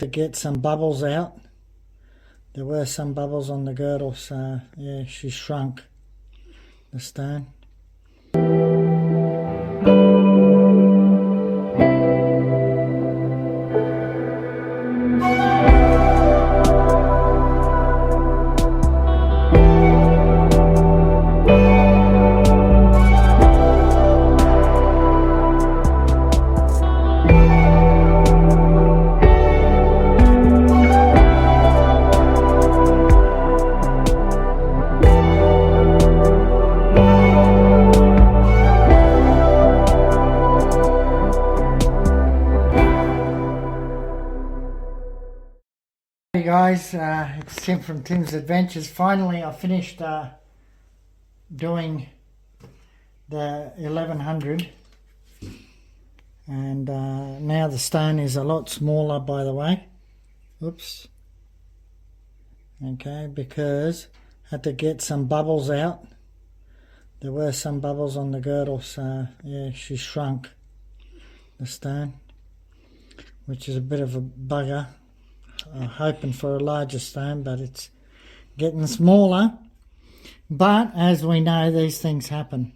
to get some bubbles out. There were some bubbles on the girdle, so yeah, she shrunk the stone. Hey guys, it's Tim from Tim's Adventures. Finally I finished doing the 1100 and now the stone is a lot smaller, by the way. Oops. Okay, because I had to get some bubbles out. There were some bubbles on the girdle, so yeah, she shrunk the stone, which is a bit of a bugger. Hoping for a larger stone, but it's getting smaller. But as we know, these things happen.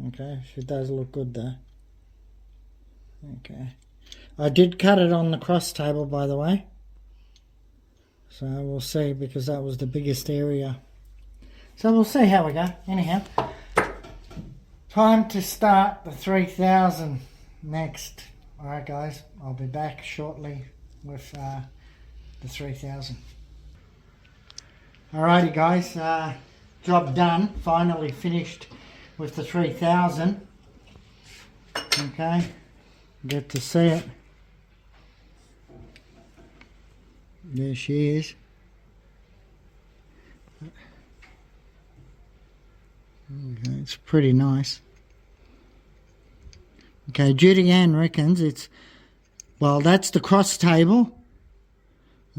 Okay, she does look good though. Okay, I did cut it on the cross table, by the way, so we'll see, because that was the biggest area. So we'll see how we go. Anyhow, time to start the 3000 next. Alright guys, I'll be back shortly with the 3000. Alrighty guys, job done. Finally finished with the 3000. Okay, get to see it. There she is. Okay, it's pretty nice. Okay, Judy Ann reckons it's, well, that's the cross table.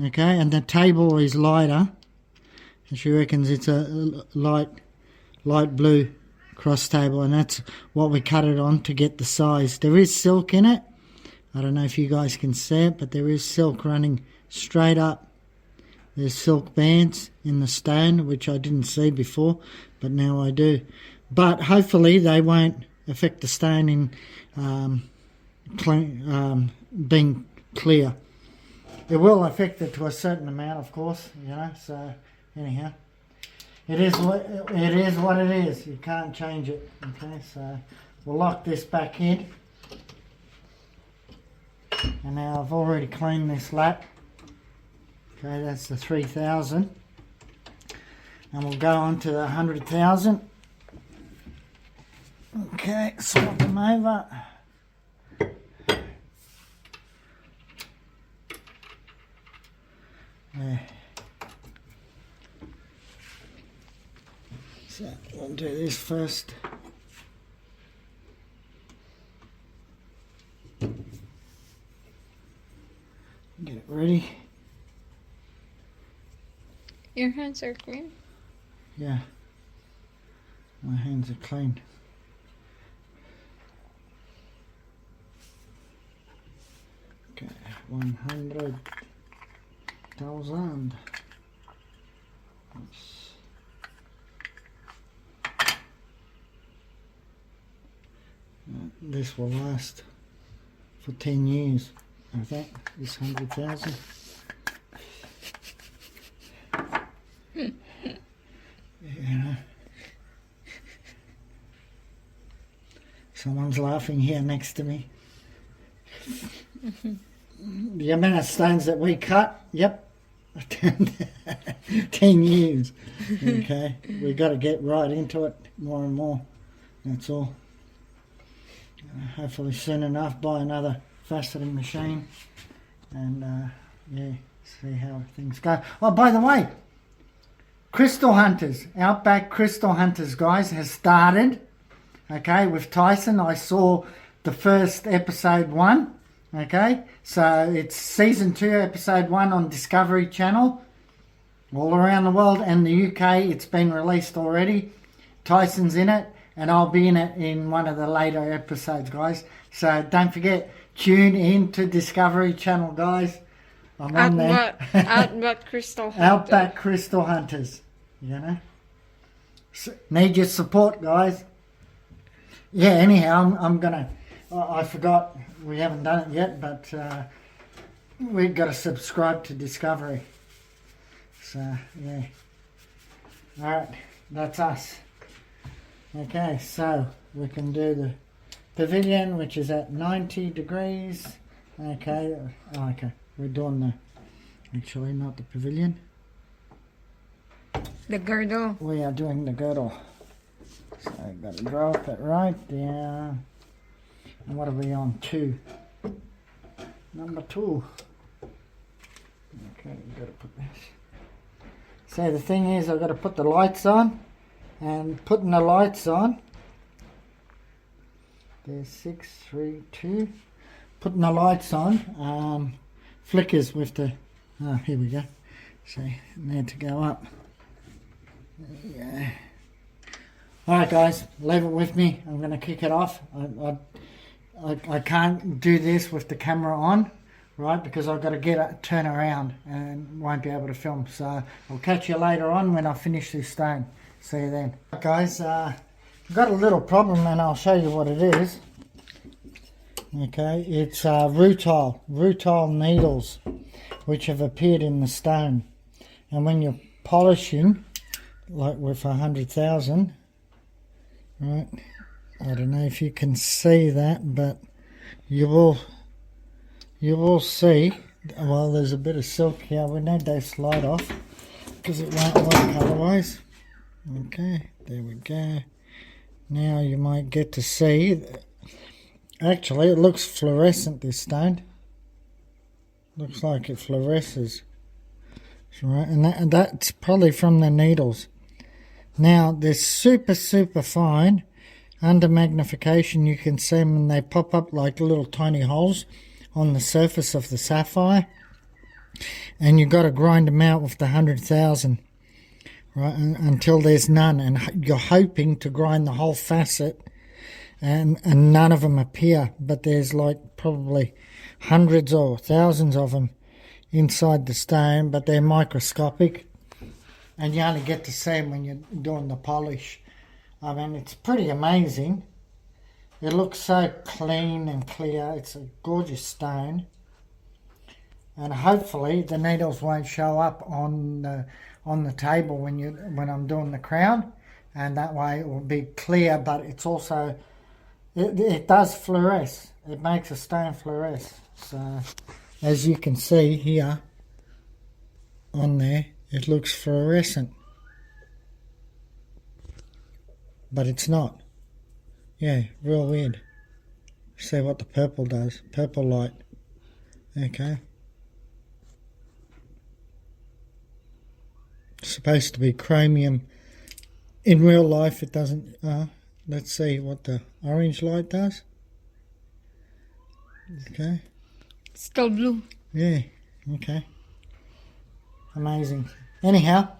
Okay, and the table is lighter, and she reckons it's a light blue cross table, and that's what we cut it on to get the size. There is silk in it. I don't know if you guys can see it, but there is silk running straight up. There's silk bands in the stone, which I didn't see before, but now I do. But hopefully they won't affect the stone in being clear. It will affect it to a certain amount, of course, you know, so anyhow, it is what it is. You can't change it. Okay, so we'll lock this back in. And now I've already cleaned this lap. Okay, that's the 3000. And we'll go on to the 100,000. Okay, swap them over. There. So we'll do this first. Get it ready. Your hands are clean? Yeah. My hands are clean. Okay, 100,000. This will last for 10 years, I think, this 100,000. You know. Someone's laughing here next to me. The amount of stones that we cut, yep, 10 years. Okay, we got to get right into it more and more. That's all. Hopefully soon enough buy another faceting machine and yeah, see how things go. Oh, by the way, Crystal Hunters, Outback Crystal Hunters, guys, has started. Okay, with Tyson. I saw the first episode 1. Okay, so it's season 2, episode 1 on Discovery Channel. All around the world and the UK, it's been released already. Tyson's in it, and I'll be in it in one of the later episodes, guys. So don't forget, tune in to Discovery Channel, guys. I'm on there. Outback Crystal Hunters. Outback Crystal Hunters. You know? Need your support, guys. Yeah, anyhow, I'm gonna... I forgot, we haven't done it yet, but we've got to subscribe to Discovery. So, yeah. Alright, that's us. Okay, so we can do the pavilion, which is at 90 degrees. Okay, okay, we're doing the... Actually, not the pavilion. The girdle. We are doing the girdle. So I've got to drop it right down. And what are we on? 2. Number 2. Okay, you've got to put this. So the thing is, I've got to put the lights on. And putting the lights on. There's 6, 3, 2. Putting the lights on. Flickers with the... Oh, here we go. So, need to go up. Yeah. Alright guys, leave it with me. I'm going to kick it off. I can't do this with the camera on, right, because I've got to turn around and won't be able to film. So I'll catch you later on when I finish this stone. See you then. Right, guys, I've got a little problem and I'll show you what it is. Okay, it's rutile needles which have appeared in the stone. And when you're polishing, like with 100,000, right, I don't know if you can see that, but you will see, well, there's a bit of silk here. We need to slide off because it won't work otherwise. Okay, there we go. Now you might get to see, actually it looks fluorescent, this stone. Looks like it fluoresces. Right, and that's probably from the needles. Now they're super fine. Under magnification you can see them and they pop up like little tiny holes on the surface of the sapphire, and you've got to grind them out with the 100,000, right, until there's none, and you're hoping to grind the whole facet and none of them appear, but there's like probably hundreds or thousands of them inside the stone, but they're microscopic and you only get to see them when you're doing the polish. I mean, it's pretty amazing. It looks so clean and clear. It's a gorgeous stone, and hopefully the needles won't show up on the table when I'm doing the crown, and that way it will be clear. But it's also it does fluoresce. It makes a stone fluoresce. So as you can see here on there, it looks fluorescent, but it's not. Yeah, real weird. See what the purple does. Purple light. Okay. It's supposed to be chromium. In real life it doesn't. Let's see what the orange light does. Okay. Still blue. Yeah, okay. Amazing. Anyhow,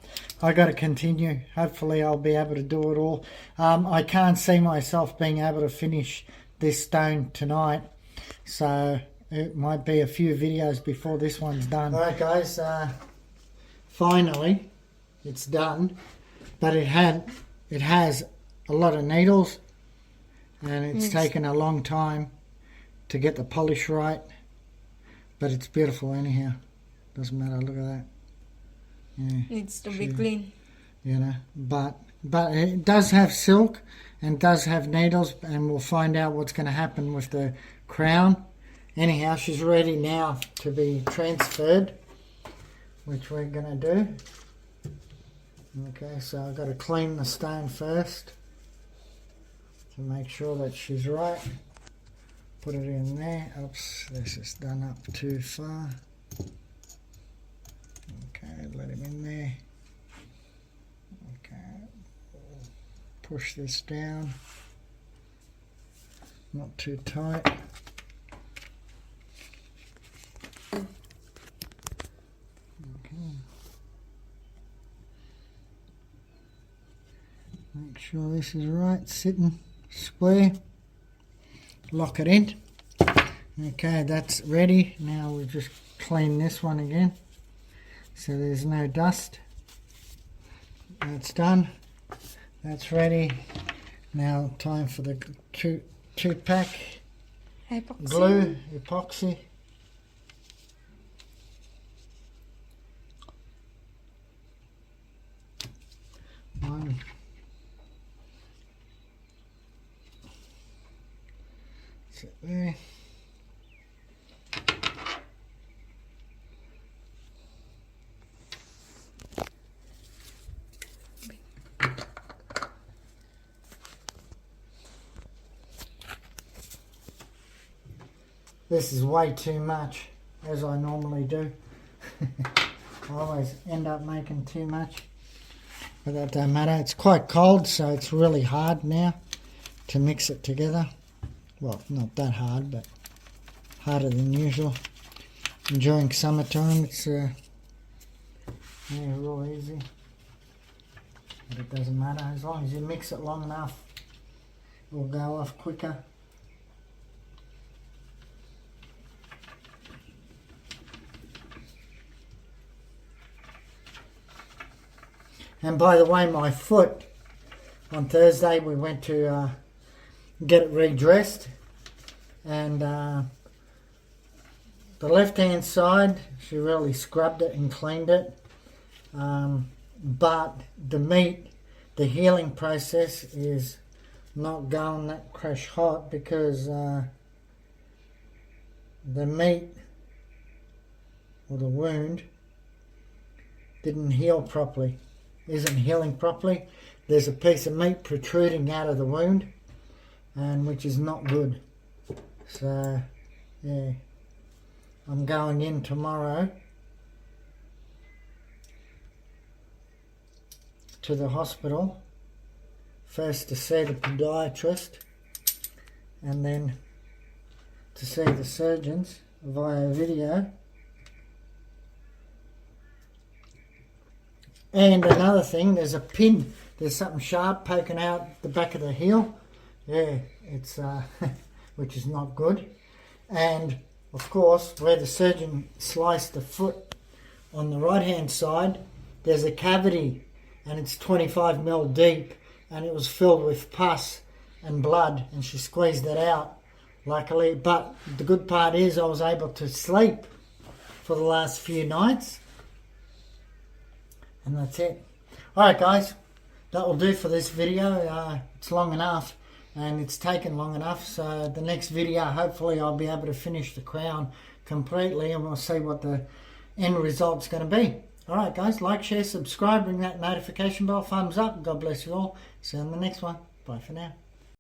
I got to continue. Hopefully I'll be able to do it all. I can't see myself being able to finish this stone tonight, so it might be a few videos before this one's done. Alright guys, finally it's done, but it has a lot of needles and it's taken a long time to get the polish right, but it's beautiful anyhow. Doesn't matter, look at that. Yeah, needs to be clean. You know, but it does have silk and does have needles, and we'll find out what's going to happen with the crown. Anyhow, she's ready now to be transferred, which we're going to do. Okay, so I've got to clean the stone first to make sure that she's right. Put it in there. Oops, this is done up too far. Okay, let him in there. Okay, push this down. Not too tight. Okay. Make sure this is right, sitting square. Lock it in. Okay, that's ready. Now we just clean this one again so there's no dust. That's done. That's ready. Now time for the toothpack. Epoxy. Glue, epoxy. One. Sit there. This is way too much, as I normally do. I always end up making too much, but that don't matter. It's quite cold, so it's really hard now to mix it together. Well, not that hard, but harder than usual. And during summertime, it's yeah, real easy. But it doesn't matter, as long as you mix it long enough, it will go off quicker. And by the way, my foot, on Thursday we went to get it redressed, and the left hand side, she really scrubbed it and cleaned it, but the meat, the healing process is not going that crash hot because the meat or the wound didn't heal properly. Isn't healing properly. There's a piece of meat protruding out of the wound, and which is not good. So yeah, I'm going in tomorrow to the hospital, first to see the podiatrist and then to see the surgeons via video. And another thing, there's a pin, there's something sharp poking out the back of the heel. Yeah, it's which is not good. And of course, where the surgeon sliced the foot on the right hand side, there's a cavity and it's 25 mil deep, and it was filled with pus and blood, and she squeezed it out, luckily. But the good part is I was able to sleep for the last few nights. And that's it. Alright guys, that will do for this video. It's long enough and it's taken long enough, so the next video hopefully I'll be able to finish the crown completely and we'll see what the end result's going to be. Alright guys, like, share, subscribe, ring that notification bell, thumbs up. God bless you all. See you on the next one. Bye for now.